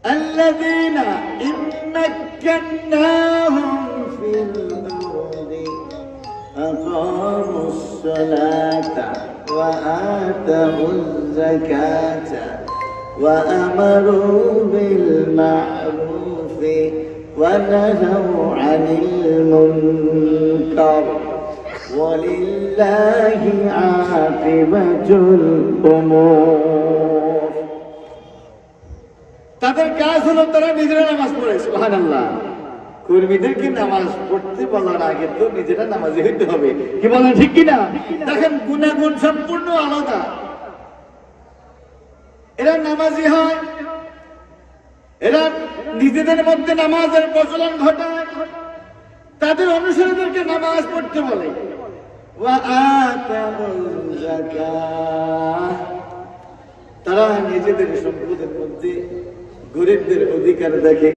আল্লাযীনা ইম্মাক্কান্নাহুম ফিল আরদি আকামুস সালাতা ওয়া আতাউয যাকাতা ওয়া আমারু বিল মা'রুফি ওয়া নাহাউ আনিল মুনকার ওয়ালিল্লাহি আকিবাতুল উমুর। তাদের কাজ হলো তারা নিজেরা নামাজ পড়ে। সুবহানাল্লাহ। কর্মীদেরকে নামাজ পড়তে বলার আগে তো নিজেরা নামাজি হইতে হবে, কি বলেন ঠিক কিনা? দেখেন গুণাগুণ সম্পূর্ণ আলাদা। এরা নামাজি হয়, এরা নিজেদের মধ্যে নামাজের প্রচলন ঘটায়, তাদের অনুসারীদেরকে নামাজ পড়তে বলে। তারা নিজেদের সম্পদের মধ্যে গরিবদের অধিকার দেখে।